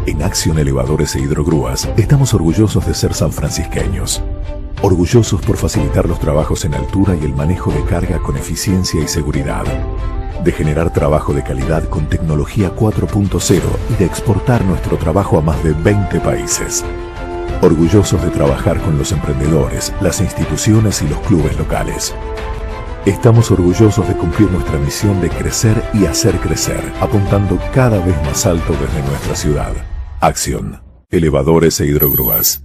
En Acción Elevadores e Hidrogrúas estamos orgullosos de ser sanfrancisqueños. Orgullosos por facilitar los trabajos en altura y el manejo de carga con eficiencia y seguridad. De generar trabajo de calidad con tecnología 4.0 y de exportar nuestro trabajo a más de 20 países. Orgullosos de trabajar con los emprendedores, las instituciones y los clubes locales. Estamos orgullosos de cumplir nuestra misión de crecer y hacer crecer, apuntando cada vez más alto desde nuestra ciudad. Acción. Elevadores e Hidrogrúas.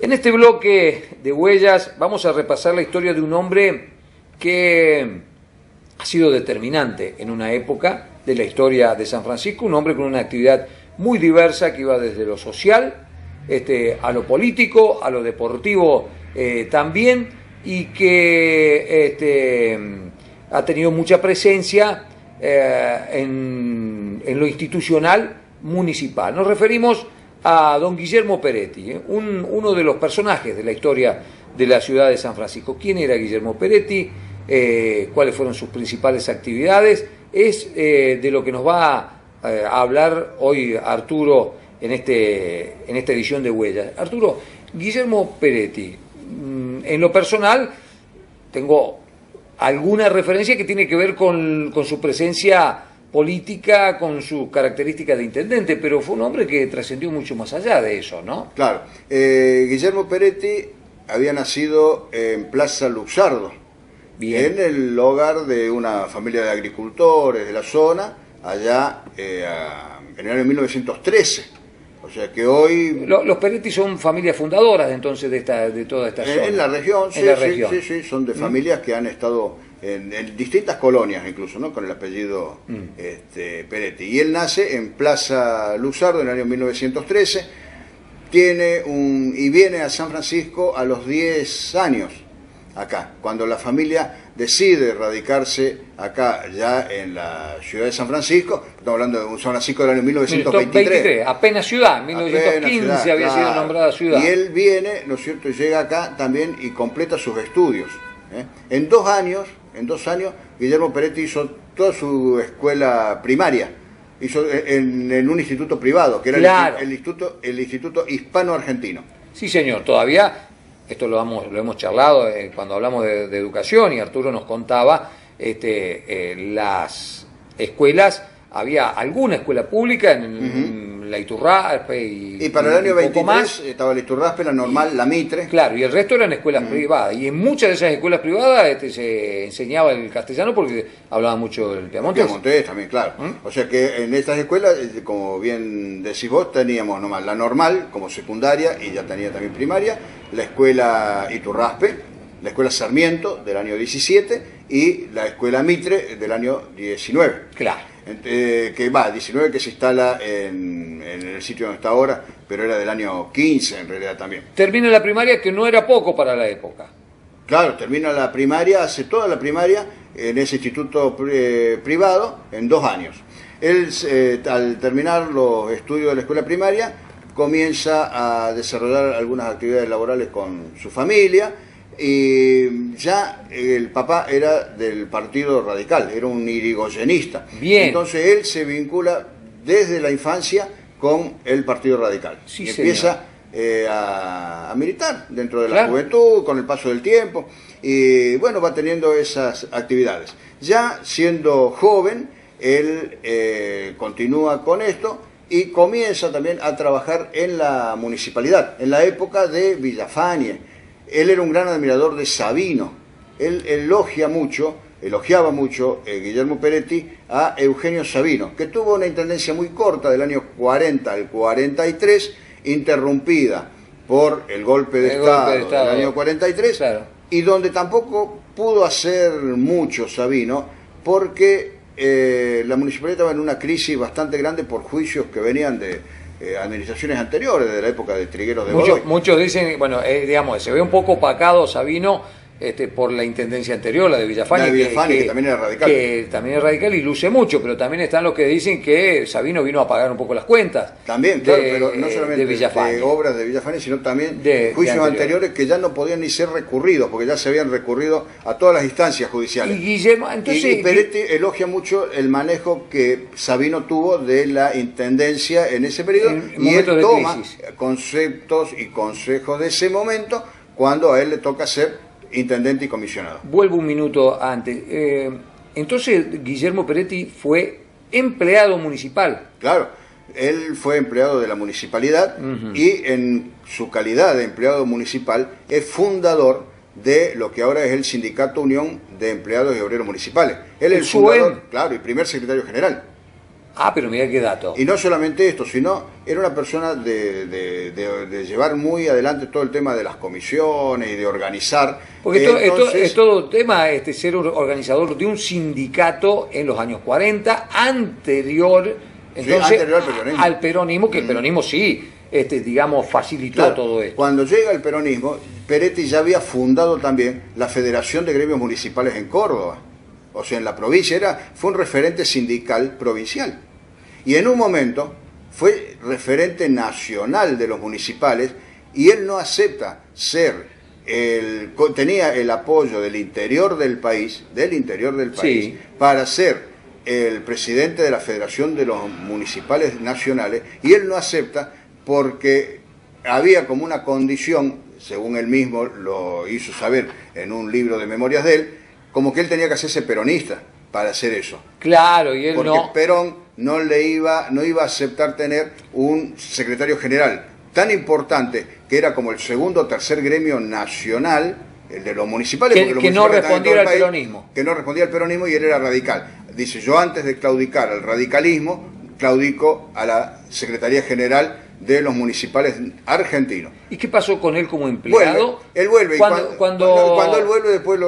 En este bloque de huellas vamos a repasar la historia de un hombre que ha sido determinante en una época de la historia de San Francisco, un hombre con una actividad muy diversa que iba desde lo social a lo político, a lo deportivo también, y que ha tenido mucha presencia en lo institucional municipal. Nos referimos a don Guillermo Peretti, uno de los personajes de la historia de la ciudad de San Francisco. ¿Quién era Guillermo Peretti? ¿Cuáles fueron sus principales actividades? Es de lo que nos va a hablar hoy Arturo en esta edición de Huellas. Arturo, Guillermo Peretti, en lo personal tengo alguna referencia que tiene que ver con su presencia política, con su característica de intendente, pero fue un hombre que trascendió mucho más allá de eso, ¿no? Claro. Guillermo Peretti había nacido en Plaza Luxardo, bien, en el hogar de una familia de agricultores de la zona, allá en el año 1913. O sea que hoy... Los Peretti son familias fundadoras entonces de toda esta zona. En la región, en la región. Sí, son de familias que han estado en distintas colonias incluso, ¿no? Con el apellido Peretti. Y él nace en Plaza Luxardo en el año 1913, y viene a San Francisco a los 10 años, acá, cuando la familia decide radicarse acá ya en la ciudad de San Francisco. Estamos hablando de un San Francisco del año 1923. Apenas ciudad, 1915 había sido nombrada ciudad. Y él viene, ¿no es cierto?, y llega acá también y completa sus estudios. En 2 años, Guillermo Peretti hizo toda su escuela primaria, hizo en un instituto privado, que era claro, el Instituto Hispano-Argentino. Sí, señor, todavía, esto lo hemos charlado cuando hablamos de educación, y Arturo nos contaba las escuelas. Había alguna escuela pública en la Iturraspe y para el año 23 estaba la Iturraspe, la normal, la Mitre. Claro, y el resto eran escuelas privadas. Y en muchas de esas escuelas privadas se enseñaba el castellano porque hablaba mucho el piamontés. Piamontés también, claro. O sea que en estas escuelas, como bien decís vos, teníamos nomás la normal como secundaria y ya tenía también primaria, la escuela Iturraspe, la escuela Sarmiento del año 17 y la escuela Mitre del año 19. Claro. 19 que se instala en el sitio donde está ahora, pero era del año 15 en realidad también. Termina la primaria, que no era poco para la época. Claro, termina la primaria, hace toda la primaria en ese instituto privado en 2 años. Él, al terminar los estudios de la escuela primaria, comienza a desarrollar algunas actividades laborales con su familia. Y ya el papá era del Partido Radical, era un irigoyenista. Bien. Entonces él se vincula desde la infancia con el Partido Radical. Sí, y empieza a militar dentro de la juventud, con el paso del tiempo. Y bueno, va teniendo esas actividades. Ya siendo joven, él continúa con esto y comienza también a trabajar en la municipalidad, en la época de Villafañe. Él era un gran admirador de Sabino. Él elogiaba mucho Guillermo Peretti a Eugenio Sabino, que tuvo una intendencia muy corta del año 40 al 43, interrumpida por el golpe de Estado del año 43, claro, y donde tampoco pudo hacer mucho Sabino, porque la municipalidad estaba en una crisis bastante grande por juicios que venían de administraciones anteriores, de la época de Trigueros de Godoy. Muchos dicen, bueno, digamos, se ve un poco opacado Sabino por la intendencia anterior, la de Villafani, La de Villafani, que también era radical. Que también es radical y luce mucho, pero también están los que dicen que Sabino vino a pagar un poco las cuentas. También, claro, pero no solamente de obras de Villafani, sino también de juicios anteriores que ya no podían ni ser recurridos, porque ya se habían recurrido a todas las instancias judiciales. Y Guillermo, entonces, y Peretti elogia mucho el manejo que Sabino tuvo de la intendencia en ese periodo, y él toma conceptos y consejos de ese momento cuando a él le toca ser intendente y comisionado. Vuelvo un minuto antes. Entonces, Guillermo Peretti fue empleado municipal. Claro, él fue empleado de la municipalidad y en su calidad de empleado municipal es fundador de lo que ahora es el Sindicato Unión de Empleados y Obreros Municipales. Él es el fundador, claro, y primer secretario general. Ah, pero mira qué dato. Y no solamente esto, sino era una persona de llevar muy adelante todo el tema de las comisiones y de organizar. Porque esto es todo tema, ser un organizador de un sindicato en los años 40, anterior, entonces, anterior al peronismo, que el peronismo sí, digamos, facilitó todo esto. Cuando llega el peronismo, Peretti ya había fundado también la Federación de Gremios Municipales en Córdoba. O sea, en la provincia fue un referente sindical provincial. Y en un momento fue referente nacional de los municipales, y él no acepta tenía el apoyo del interior del país, sí, para ser el presidente de la Federación de los Municipales Nacionales, y él no acepta porque había como una condición, según él mismo lo hizo saber en un libro de memorias de él, como que él tenía que hacerse peronista para hacer eso. Claro, y él porque no. Perón no iba a aceptar tener un secretario general tan importante, que era como el segundo o tercer gremio nacional, el de los municipales. Que no respondiera al peronismo. Que no respondía al peronismo, y él era radical. Dice, yo antes de claudicar al radicalismo, claudico a la Secretaría General de los municipales argentinos. ¿Y qué pasó con él como empleado? Él vuelve, cuando él vuelve, después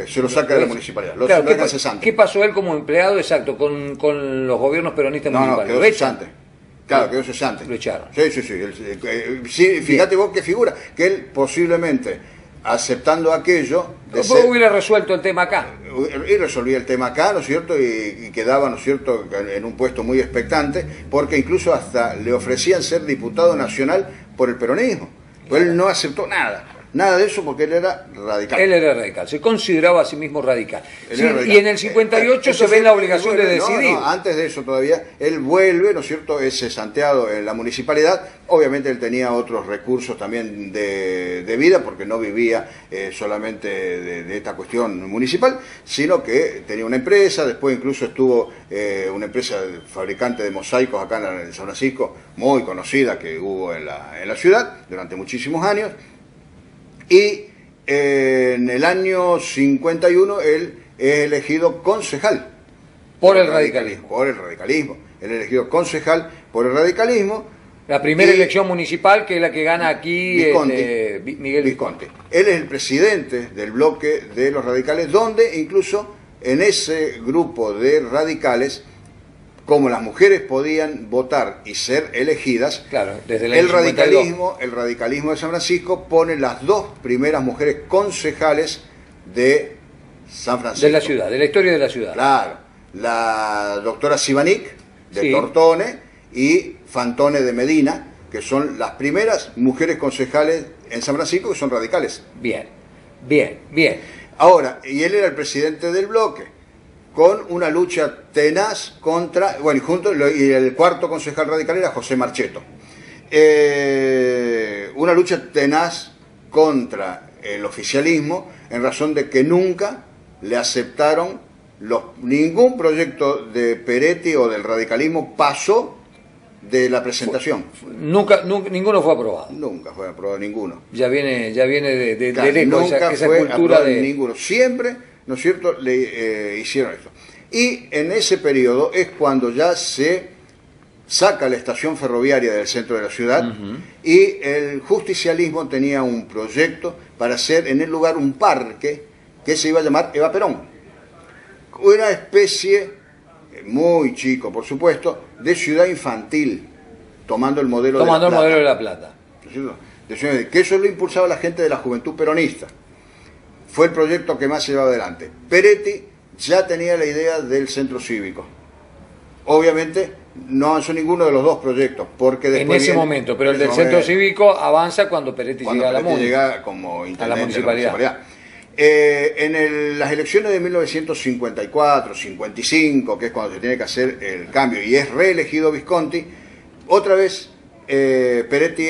se lo saca de la municipalidad, lo saca cesante. ¿Qué pasó él como empleado, exacto, con los gobiernos peronistas municipales? No, quedó cesante. Claro, quedó cesante. Lo echaron. Sí, fíjate vos qué figura, que él posiblemente, aceptando aquello... hubiera resuelto el tema acá. Y resolvía el tema acá, ¿no es cierto? Y quedaba, ¿no es cierto?, en un puesto muy expectante, porque incluso hasta le ofrecían ser diputado nacional por el peronismo. Pero él no aceptó nada de eso, porque él era radical. Él era radical, se consideraba a sí mismo radical. Sí, y en el 58 se ve en la obligación de decidir. Antes de eso todavía, él vuelve, ¿no es cierto?, es cesanteado en la municipalidad. Obviamente él tenía otros recursos también de vida, porque no vivía solamente de esta cuestión municipal, sino que tenía una empresa. Después incluso estuvo una empresa fabricante de mosaicos acá en San Francisco, muy conocida, que hubo en la ciudad durante muchísimos años. Y en el año 51 él es elegido concejal. Por el radicalismo. Por el radicalismo. Él es elegido concejal por el radicalismo. La primera elección municipal, que es la que gana aquí Miguel Visconti. Él es el presidente del bloque de los radicales, donde incluso en ese grupo de radicales, como las mujeres podían votar y ser elegidas, claro, desde el radicalismo de San Francisco pone las dos primeras mujeres concejales de San Francisco. De la ciudad, de la historia de la ciudad. Claro, la doctora Sivanik de Tortone y Fantone de Medina, que son las primeras mujeres concejales en San Francisco, que son radicales. Bien. Ahora, y él era el presidente del bloque, con una lucha tenaz contra, y el cuarto concejal radical era José Marchetto. Una lucha tenaz contra el oficialismo, en razón de que nunca le aceptaron ningún proyecto de Peretti o del radicalismo pasó de la presentación. Nunca, ninguno fue aprobado. Nunca fue aprobado ninguno. Ya viene de claro, lejos nunca esa fue cultura de ninguno. Siempre, ¿no es cierto?, le hicieron esto. Y en ese periodo es cuando ya se saca la estación ferroviaria del centro de la ciudad, y el justicialismo tenía un proyecto para hacer en el lugar un parque que se iba a llamar Eva Perón. Una especie, muy chico por supuesto, de ciudad infantil, tomando el modelo de La Plata. Que eso lo impulsaba la gente de la Juventud Peronista. Fue el proyecto que más se llevaba adelante. Peretti ya tenía la idea del centro cívico. Obviamente no avanzó ninguno de los dos proyectos, porque después en ese momento, pero el del centro cívico avanza cuando Peretti llega a la llega como intendente a la municipalidad. Las elecciones de 1954, 55, que es cuando se tiene que hacer el cambio, y es reelegido Visconti, otra vez Peretti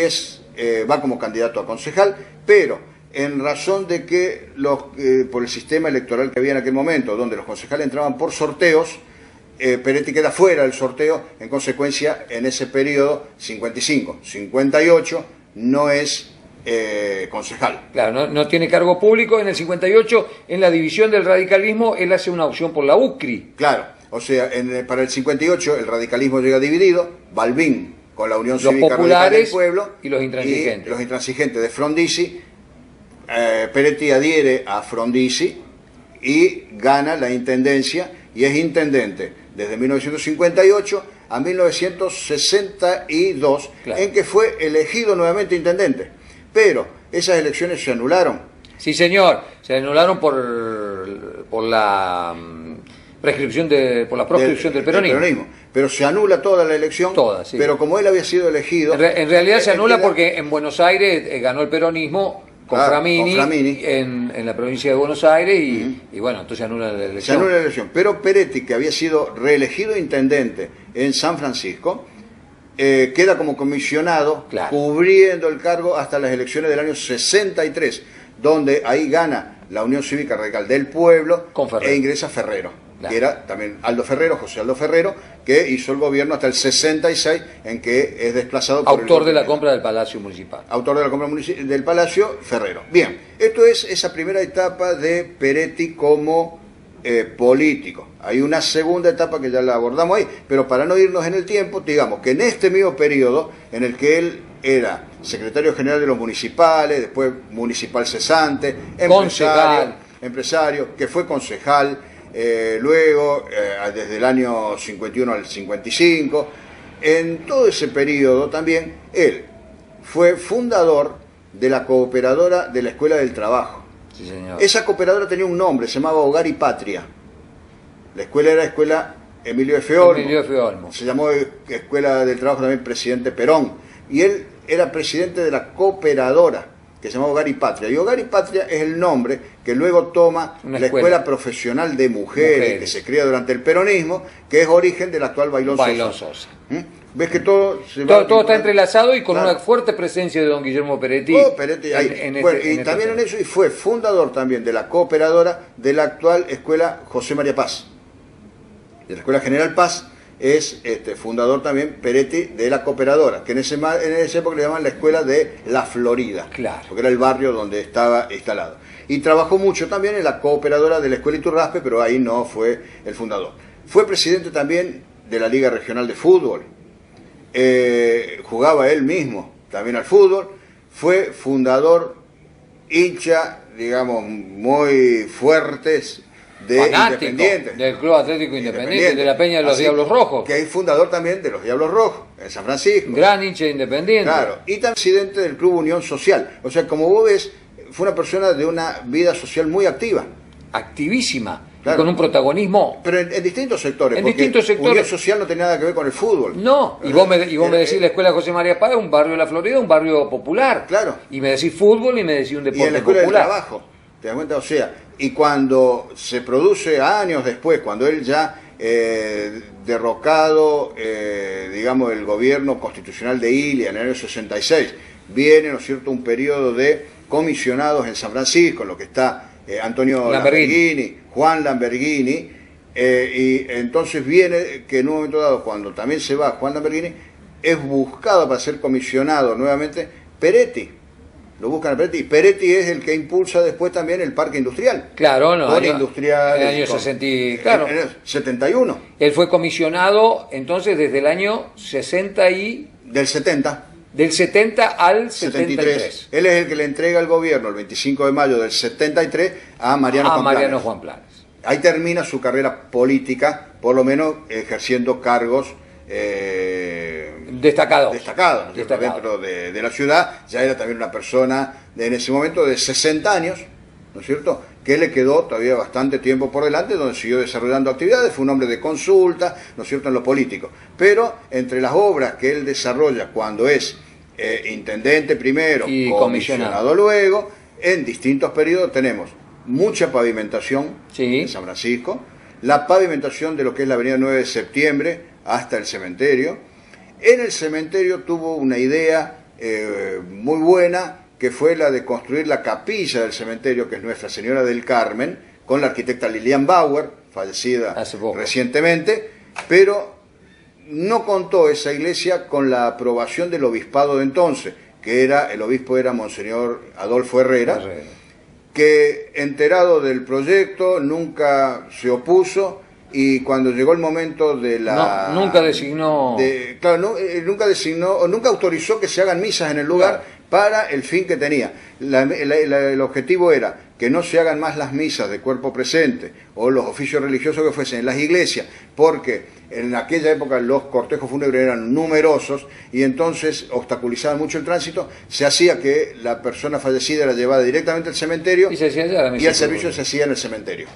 va como candidato a concejal, pero en razón de que por el sistema electoral que había en aquel momento, donde los concejales entraban por sorteos, Peretti queda fuera del sorteo. En consecuencia, en ese periodo, 55, 58, no es concejal. Claro, no tiene cargo público. En el 58, en la división del radicalismo, él hace una opción por la UCRI. Claro, o sea, para el 58 el radicalismo llega dividido, Balbín con la Unión Cívica Radical del Pueblo y los intransigentes. Y los intransigentes de Frondizi. Peretti adhiere a Frondizi y gana la intendencia, y es intendente desde 1958 a 1962, claro, en que fue elegido nuevamente intendente. Pero esas elecciones se anularon. Sí, señor, se anularon por la prescripción por la proscripción del peronismo. Pero se anula toda la elección. Toda, sí. Pero como él había sido elegido... En realidad se anula porque en Buenos Aires ganó el peronismo con Framini. En la provincia de Buenos Aires y bueno, entonces se anula la elección. Se anula la elección, pero Peretti, que había sido reelegido intendente en San Francisco, queda como comisionado, claro, cubriendo el cargo hasta las elecciones del año 63, donde ahí gana la Unión Cívica Radical del Pueblo e ingresa Ferrero, claro, que era también José Aldo Ferrero, que hizo el gobierno hasta el 66, en que es desplazado por autor de la compra del Palacio Municipal. Autor de la compra del Palacio, Ferrero. Bien, esto es esa primera etapa de Peretti como político. Hay una segunda etapa que ya la abordamos ahí, pero para no irnos en el tiempo, digamos que en este mismo periodo, en el que él era secretario general de los municipales, después municipal cesante, empresario, que fue concejal, luego desde el año 51 al 55, en todo ese periodo también él fue fundador de la cooperadora de la Escuela del Trabajo. Sí, señor. Esa cooperadora tenía un nombre, se llamaba Hogar y Patria. La escuela era Escuela Emilio F. Olmo. Se llamó Escuela del Trabajo también Presidente Perón. Y él era presidente de la cooperadora, que se llamaba Hogar y Patria. Y Hogar y Patria es el nombre que luego toma la Escuela Profesional de Mujeres, que se crea durante el peronismo, que es origen del actual Bailón Sosa. ¿Ves que todo está entrelazado y con una fuerte presencia de don Guillermo Peretti? También en eso, y fue fundador también de la cooperadora de la actual Escuela José María Paz. De la Escuela General Paz es fundador también Peretti de la cooperadora, que en esa época le llamaban la Escuela de La Florida, claro, porque era el barrio donde estaba instalado. Y trabajó mucho también en la cooperadora de la Escuela Iturraspe, pero ahí no fue el fundador. Fue presidente también de la Liga Regional de Fútbol. Jugaba él mismo también al fútbol, fue fundador, hincha, digamos, muy fuertes de Independiente, del Club Atlético Independiente, de la Peña de los Diablos Rojos, que es fundador también de los Diablos Rojos en San Francisco, gran hincha de Independiente, claro, y también presidente del Club Unión Social. O sea, como vos ves, fue una persona de una vida social muy activísima. Claro. Con un protagonismo. Pero en distintos sectores. En distintos sectores. Unión Social no tenía nada que ver con el fútbol. No, y vos me decís la Escuela José María Paz, un barrio de la Florida, un barrio popular. Claro. Y me decís fútbol y me decís un deporte popular. Y en la Escuela popular. del Trabajo, ¿te das cuenta? O sea, y cuando se produce años después, cuando él ya derrocado, digamos, el gobierno constitucional de Ilia en el año 66, viene, ¿no es cierto?, un periodo de comisionados en San Francisco, en lo que está Antonio Lamberghini, Juan Lamberghini, y entonces viene que en un momento dado, cuando también se va Juan Lamberghini, es buscado para ser comisionado nuevamente Peretti. lo buscan a Peretti, y Peretti es el que impulsa después también el parque industrial. Claro, no. Con industriales. En el año 60, claro. En el 71. Él fue comisionado entonces desde el año 60 y... Del 70. Del 70 al 73. Él es el que le entrega al gobierno el 25 de mayo del 73 a Mariano Juan Planes. Mariano Juan Planes. Ahí termina su carrera política, por lo menos ejerciendo cargos destacados dentro de la ciudad. Ya era también una persona en ese momento de 60 años, ¿no es cierto?, que le quedó todavía bastante tiempo por delante, donde siguió desarrollando actividades. Fue un hombre de consulta, ¿no es cierto?, en lo político. Pero entre las obras que él desarrolla cuando es intendente primero, y comisionado luego, en distintos periodos tenemos mucha pavimentación sí. en San Francisco, la pavimentación de lo que es la avenida 9 de septiembre hasta el cementerio. En el cementerio tuvo una idea muy buena, que fue la de construir la capilla del cementerio, que es Nuestra Señora del Carmen, con la arquitecta Lilian Bauer, fallecida recientemente, pero no contó esa iglesia con la aprobación del obispado de entonces, que el obispo era Monseñor Adolfo Herrera, que enterado del proyecto nunca se opuso, y cuando llegó el momento de la... nunca designó... nunca designó, o nunca autorizó que se hagan misas en el lugar, claro, para el fin que tenía. El objetivo era que no se hagan más las misas de cuerpo presente o los oficios religiosos que fuesen en las iglesias, porque en aquella época los cortejos fúnebres eran numerosos y entonces obstaculizaban mucho el tránsito. Se hacía que la persona fallecida era llevada directamente al cementerio y el servicio se hacía en el cementerio,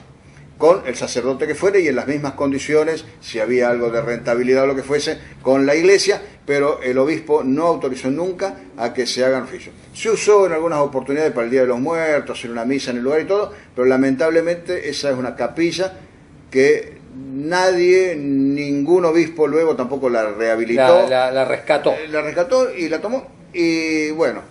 con el sacerdote que fuera y en las mismas condiciones, si había algo de rentabilidad o lo que fuese, con la iglesia, pero el obispo no autorizó nunca a que se hagan oficios. Se usó en algunas oportunidades para el Día de los Muertos, hacer una misa en el lugar y todo, pero lamentablemente esa es una capilla que ningún obispo luego tampoco la rehabilitó. La rescató. La rescató y la tomó, y bueno,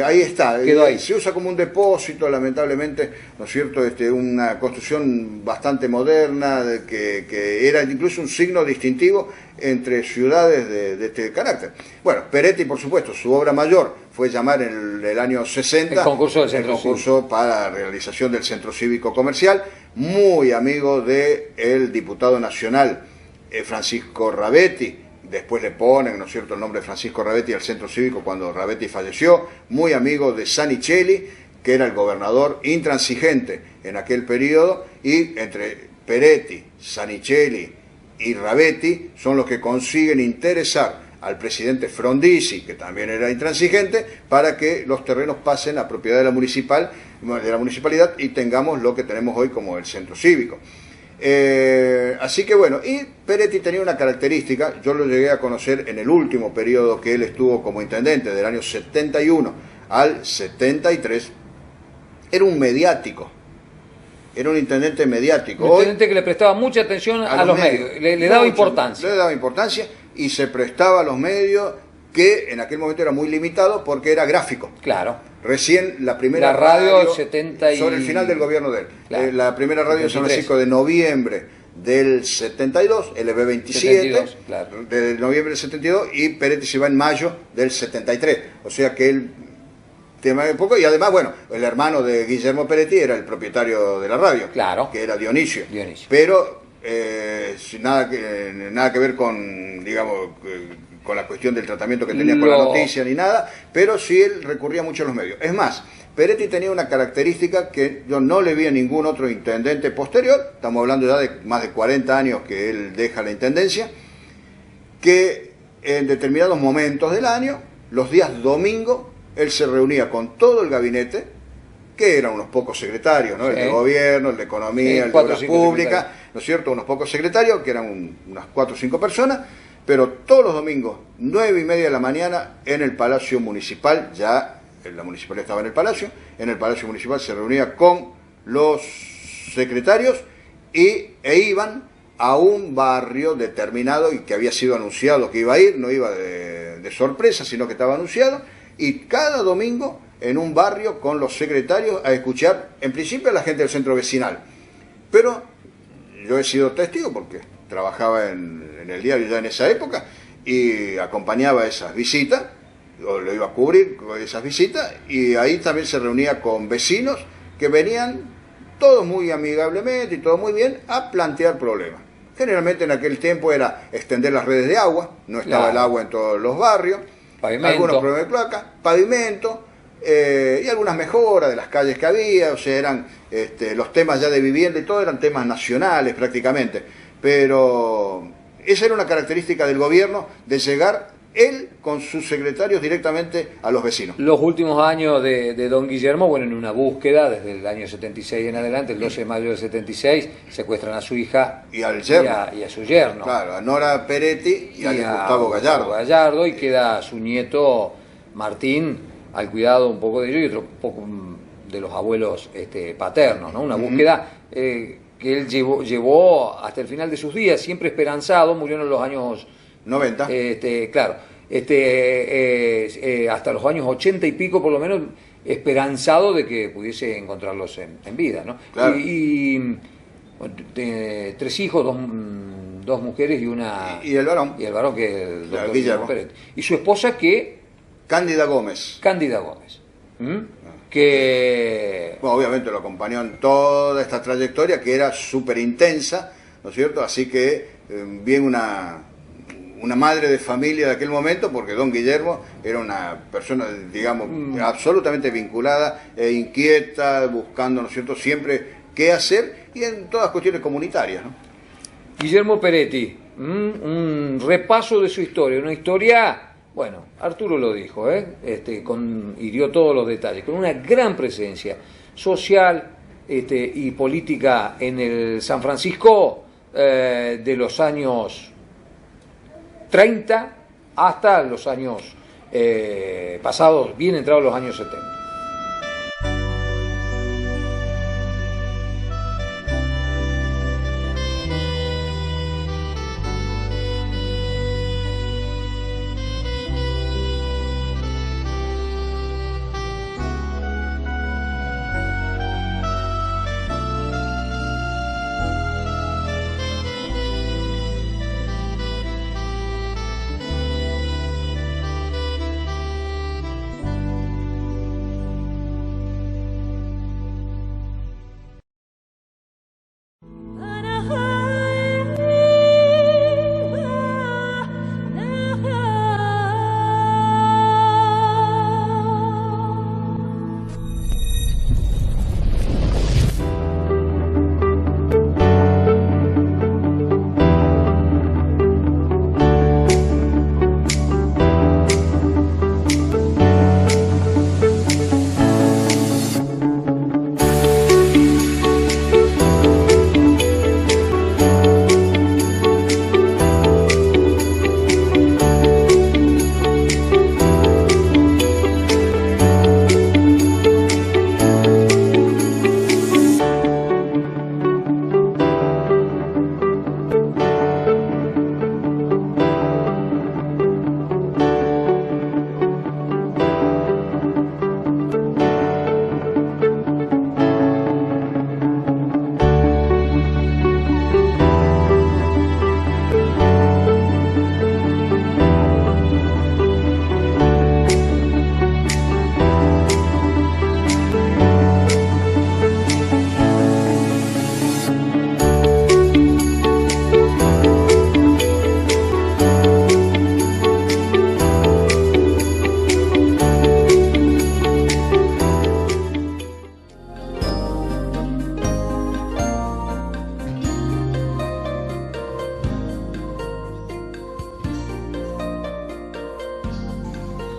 ahí está. Quedó ahí. Se usa como un depósito, lamentablemente, ¿no es cierto?, una construcción bastante moderna, que era incluso un signo distintivo entre ciudades de este carácter. Bueno, Peretti, por supuesto, su obra mayor fue llamar en el año 60 el concurso del centro cívico para la realización del Centro Cívico Comercial, muy amigo del diputado nacional Francisco Rabetti. Después le ponen, ¿no es cierto?, el nombre de Francisco Rabetti al centro cívico cuando Rabetti falleció. Muy amigo de Zanichelli, que era el gobernador intransigente en aquel periodo, y entre Peretti, Zanichelli y Rabetti son los que consiguen interesar al presidente Frondizi, que también era intransigente, para que los terrenos pasen a propiedad de la municipalidad y tengamos lo que tenemos hoy como el centro cívico. Así que bueno, y Peretti tenía una característica, yo lo llegué a conocer en el último periodo que él estuvo como intendente, del año 71 al 73, era un mediático, era un intendente mediático. Un intendente que le prestaba mucha atención a los medios, le daba importancia. Le daba importancia y se prestaba a los medios, que en aquel momento era muy limitado porque era gráfico. Claro. Recién la primera radio 70 y... sobre el final del gobierno de él. Claro. La primera radio en San Francisco de noviembre del 72, LB27, claro, de noviembre del 72, y Peretti se va en mayo del 73. O sea que él tema de poco, y además, bueno, el hermano de Guillermo Peretti era el propietario de la radio, claro, que era Dionisio. Pero nada que ver con, digamos, con la cuestión del tratamiento que tenía con la noticia ni nada, pero sí él recurría mucho a los medios. Es más, Peretti tenía una característica que yo no le vi a ningún otro intendente posterior, estamos hablando ya de más de 40 años que él deja la intendencia, que en determinados momentos del año, los días domingo, él se reunía con todo el gabinete, que eran unos pocos secretarios, ¿no? Sí. El de gobierno, el de economía, el de obras públicas, ¿no es cierto?, unos pocos secretarios, que eran unas 4 o 5 personas, pero todos los domingos, 9:30 de la mañana, en el Palacio Municipal, ya la municipalidad estaba en el Palacio Municipal se reunía con los secretarios e iban a un barrio determinado y que había sido anunciado que iba a ir, no iba de sorpresa, sino que estaba anunciado, y cada domingo en un barrio con los secretarios a escuchar, en principio, a la gente del centro vecinal. Pero yo he sido testigo porque trabajaba en el diario ya en esa época y acompañaba esas visitas, lo iba a cubrir con esas visitas, y ahí también se reunía con vecinos que venían todos muy amigablemente y todo muy bien a plantear problemas. Generalmente en aquel tiempo era extender las redes de agua, no estaba el agua en todos los barrios, algunos problemas de placa, pavimento, y algunas mejoras de las calles que había, o sea, eran los temas ya de vivienda y todo eran temas nacionales prácticamente, pero esa era una característica del gobierno, de llegar él con sus secretarios directamente a los vecinos. Los últimos años de don Guillermo, bueno, en una búsqueda, desde el año 76 en adelante, el 12 de mayo del 76, secuestran a su hija y al yerno. Y a su yerno. Claro, a Nora Peretti y a Gustavo Gallardo. Y queda su nieto Martín al cuidado un poco de ellos y otro poco de los abuelos paternos, ¿no? Una búsqueda que él llevó hasta el final de sus días, siempre esperanzado, murió en los años 90. Claro, hasta los años 80 y pico por lo menos, esperanzado de que pudiese encontrarlos en vida, ¿no? Claro. Y 3 hijos, dos mujeres y una... Y el varón. Y el varón, que es el doctor Guillermo Peretti. Y su esposa, que... Cándida Gómez. Que... Bueno, obviamente lo acompañó en toda esta trayectoria, que era súper intensa, ¿no es cierto? Así que bien una madre de familia de aquel momento, porque don Guillermo era una persona, digamos, absolutamente vinculada e inquieta, buscando, ¿no es cierto?, siempre qué hacer, y en todas cuestiones comunitarias, ¿no? Guillermo Peretti, un repaso de su historia, una historia, bueno, Arturo lo dijo, y dio todos los detalles, con una gran presencia social y política en el San Francisco de los años 30 hasta los años pasados, bien entrados los años 70.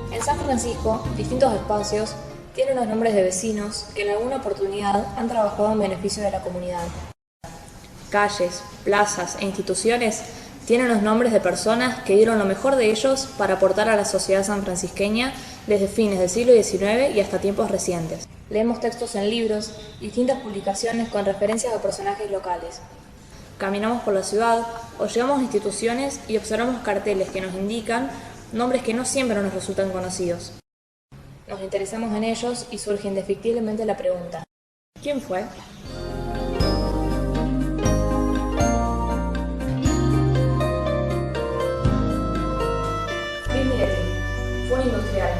En San Francisco, distintos espacios tienen los nombres de vecinos que en alguna oportunidad han trabajado en beneficio de la comunidad. Calles, plazas e instituciones tienen los nombres de personas que dieron lo mejor de ellos para aportar a la sociedad sanfrancisqueña desde fines del siglo XIX y hasta tiempos recientes. Leemos textos en libros, distintas publicaciones con referencias a personajes locales. Caminamos por la ciudad o llegamos a instituciones y observamos carteles que nos indican nombres que no siempre nos resultan conocidos. Nos interesamos en ellos y surge indefectiblemente la pregunta: ¿quién fue? Fue un industrial,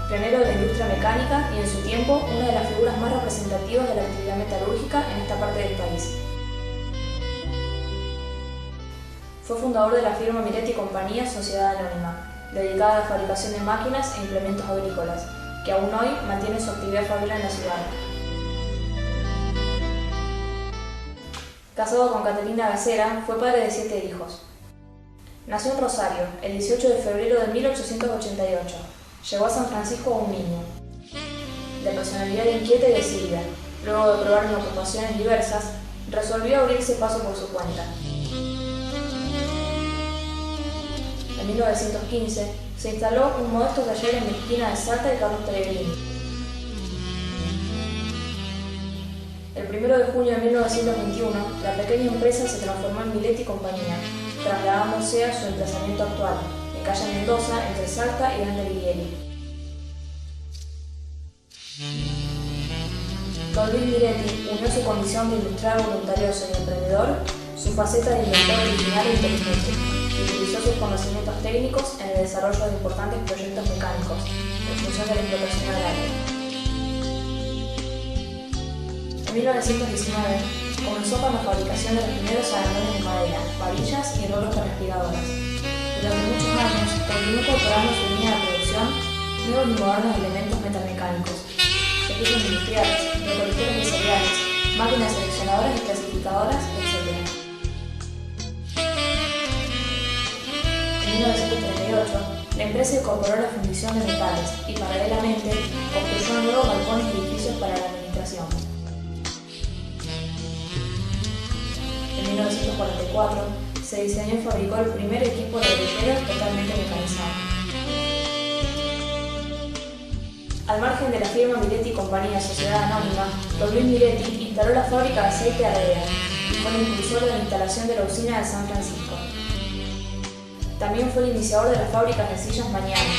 pionero de la industria mecánica y en su tiempo una de las figuras más representativas de la actividad metalúrgica en esta parte del país. Fue fundador de la firma Miretti Compañía Sociedad Anónima, dedicada a la fabricación de máquinas e implementos agrícolas, que aún hoy mantiene su actividad fabril en la ciudad. Casado con Catalina Becerra, fue padre de 7 hijos. Nació en Rosario el 18 de febrero de 1888. Llegó a San Francisco a un niño. De personalidad inquieta y decidida, luego de probar en ocupaciones diversas, resolvió abrirse paso por su cuenta. En 1915 se instaló un modesto taller en la esquina de Salta y Carlos Pellegrini. El 1 de junio de 1921, la pequeña empresa se transformó en Miretti Compañía, trasladándose a su emplazamiento actual, en calle Mendoza, entre Salta y Dante Alighieri. Don Luis Miretti unió su condición de ilustrado, voluntarioso y emprendedor, su faceta de inventor original e inteligente, y utilizó sus conocimientos técnicos en el desarrollo de importantes proyectos mecánicos, en función de la explotación agraria. En 1919 comenzó con la fabricación de los primeros arandeles de madera, varillas y rolos para respiradores. Durante muchos años continuó incorporando a su línea de producción nuevos y modernos elementos metalmecánicos, cepillos industriales, recolectores de cereales, máquinas seleccionadoras y clasificadoras, etc. En 1938, la empresa incorporó la fundición de metales y, paralelamente, construyó nuevos balcones y edificios para la administración. En 1944 se diseñó y fabricó el primer equipo ladrillero totalmente mecanizado. Al margen de la firma Miretti Compañía Sociedad Anónima, Don Luis Miretti instaló la fábrica de aceite Ardea y fue el impulsor de la instalación de la usina de San Francisco. También fue el iniciador de las fábricas de sillas Mañana.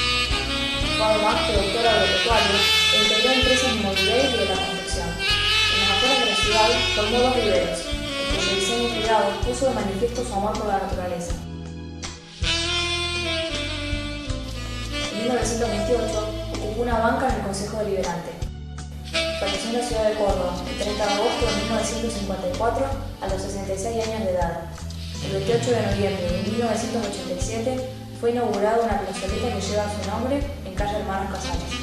Fue además productor agropecuario e integró empresas inmobiliarias y de la construcción. En las afueras de la ciudad formó 2 viveros, cuyo diseño y cuidado puso de manifiesto su amor por la naturaleza. En 1928 ocupó una banca en el Consejo Deliberante. Falleció en la ciudad de Córdoba el 30 de agosto de 1954 a los 66 años de edad. El 28 de noviembre de 1987 fue inaugurada una plazoleta que lleva su nombre en calle Hermanos Casales.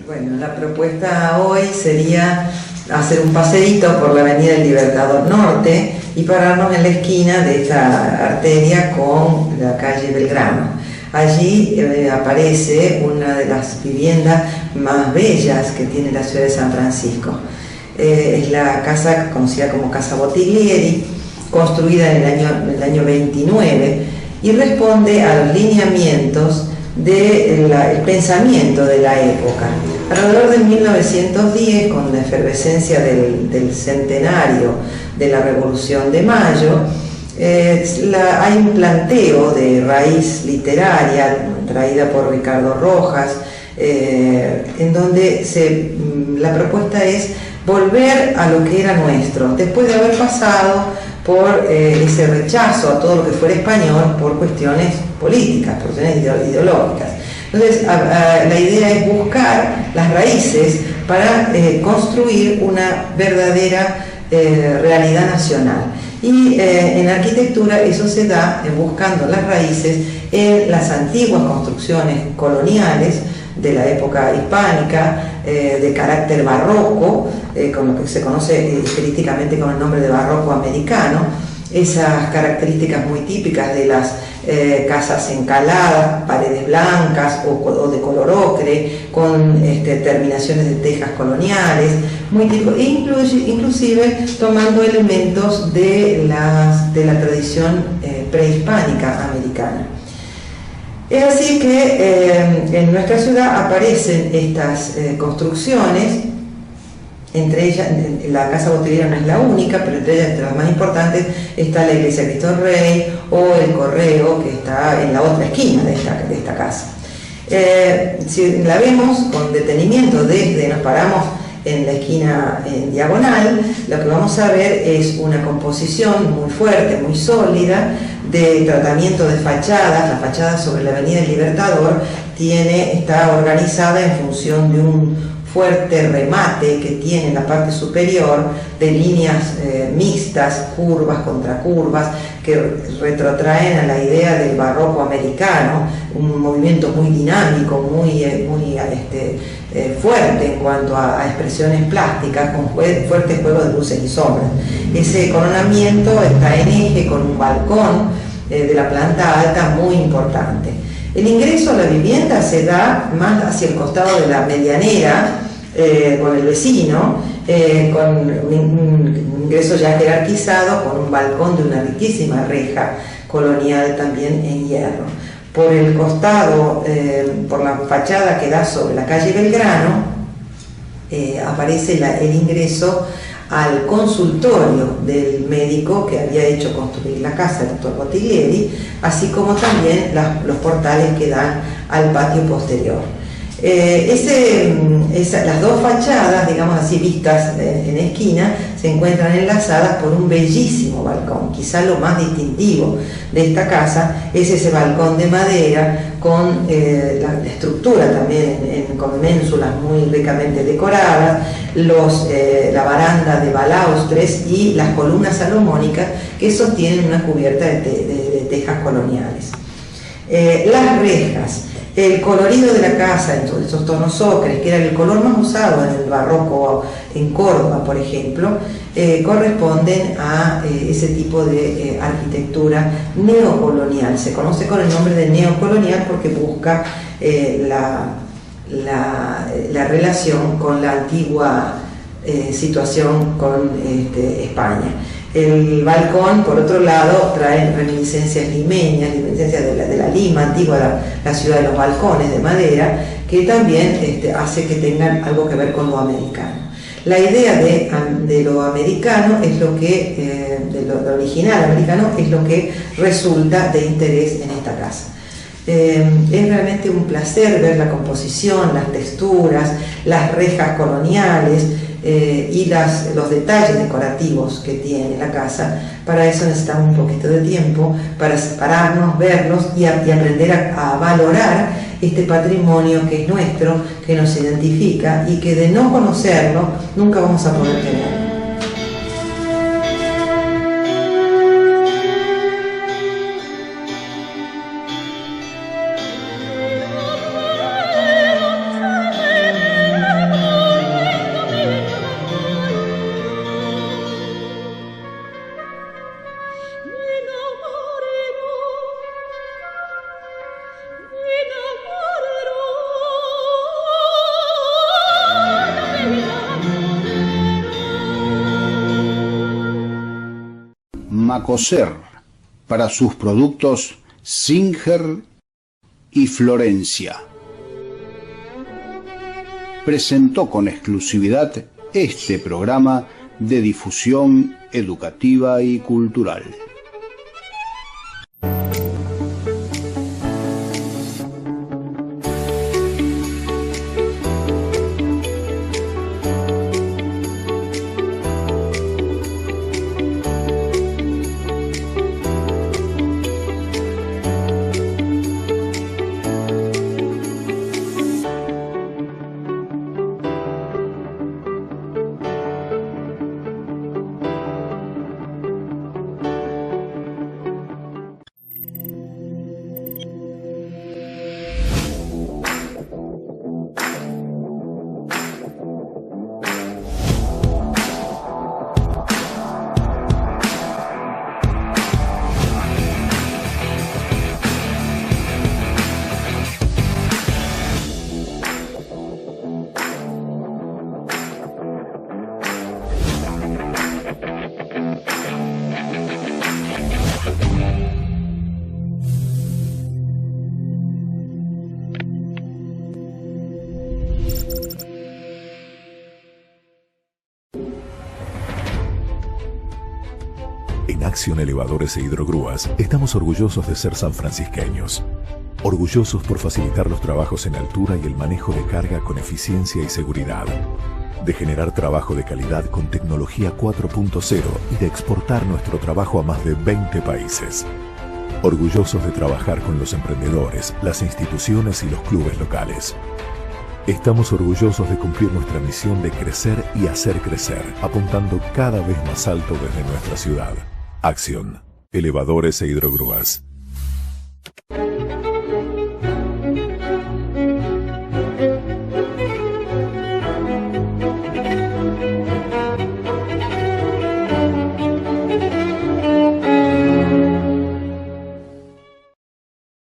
Bueno, la propuesta hoy sería hacer un paseíto por la Avenida del Libertador Norte y pararnos en la esquina de esta arteria con la calle Belgrano. Allí aparece una de las viviendas más bellas que tiene la ciudad de San Francisco. Es la casa conocida como Casa Bottiglieri, construida en el año 29 y responde a los lineamientos del pensamiento de la época. Alrededor de 1910, con la efervescencia del centenario de la Revolución de Mayo, hay un planteo de raíz literaria traída por Ricardo Rojas, en donde la propuesta es volver a lo que era nuestro, después de haber pasado por ese rechazo a todo lo que fuera español por cuestiones políticas, por cuestiones ideológicas. Entonces, la idea es buscar las raíces para construir una verdadera realidad nacional. Y en arquitectura eso se da buscando las raíces en las antiguas construcciones coloniales de la época hispánica, de carácter barroco, con lo que se conoce estilísticamente con el nombre de barroco americano, esas características muy típicas de las casas encaladas, paredes blancas o de color ocre, con terminaciones de tejas coloniales, muy típico, inclusive tomando elementos de la tradición prehispánica americana. Es así que en nuestra ciudad aparecen estas construcciones Entre ellas, la casa botellera no es la única, pero entre ellas, entre las más importantes, está la iglesia Cristo Rey o el correo que está en la otra esquina de esta casa. Si la vemos con detenimiento, nos paramos en la esquina en diagonal, lo que vamos a ver es una composición muy fuerte, muy sólida, de tratamiento de fachadas. La fachada sobre la Avenida del Libertador está organizada en función de un fuerte remate que tiene en la parte superior de líneas mixtas, curvas contra curvas, que retrotraen a la idea del barroco americano, un movimiento muy dinámico, muy fuerte en cuanto a expresiones plásticas, con fuertes juegos de luces y sombras. Ese coronamiento está en eje con un balcón de la planta alta muy importante. El ingreso a la vivienda se da más hacia el costado de la medianera, con el vecino, con un ingreso ya jerarquizado, con un balcón de una riquísima reja colonial también en hierro. Por el costado, por la fachada que da sobre la calle Belgrano, aparece el ingreso al consultorio del médico que había hecho construir la casa, el doctor Bottiglieri, así como también los portales que dan al patio posterior. Las dos fachadas, digamos así, vistas en esquina, se encuentran enlazadas por un bellísimo balcón. Quizá lo más distintivo de esta casa es ese balcón de madera con la estructura también con ménsulas muy ricamente decoradas, la baranda de balaustres y las columnas salomónicas que sostienen una cubierta de tejas coloniales. Las rejas, el colorido de la casa, esos tonos ocres, que era el color más usado en el barroco en Córdoba, por ejemplo, corresponden a ese tipo de arquitectura neocolonial. Se conoce con el nombre de neocolonial porque busca la relación con la antigua situación con España. El balcón, por otro lado, trae reminiscencias limeñas, reminiscencias de la Lima antigua, la ciudad de los balcones de madera, que también hace que tengan algo que ver con lo americano. La idea de lo americano es lo que, de lo original americano, es lo que resulta de interés en esta casa. Es realmente un placer ver la composición, las texturas, las rejas coloniales, y los detalles decorativos que tiene la casa. Para eso necesitamos un poquito de tiempo para separarnos, verlos y aprender a valorar este patrimonio que es nuestro, que nos identifica y que de no conocerlo nunca vamos a poder tener. Macoser, para sus productos Singer y Florencia. Presentó con exclusividad este programa de difusión educativa y cultural. En Acción Elevadores e Hidrogrúas estamos orgullosos de ser sanfrancisqueños. Orgullosos por facilitar los trabajos en altura y el manejo de carga con eficiencia y seguridad. De generar trabajo de calidad con tecnología 4.0 y de exportar nuestro trabajo a más de 20 países. Orgullosos de trabajar con los emprendedores, las instituciones y los clubes locales. Estamos orgullosos de cumplir nuestra misión de crecer y hacer crecer, apuntando cada vez más alto desde nuestra ciudad. Acción. Elevadores e Hidrogrúas.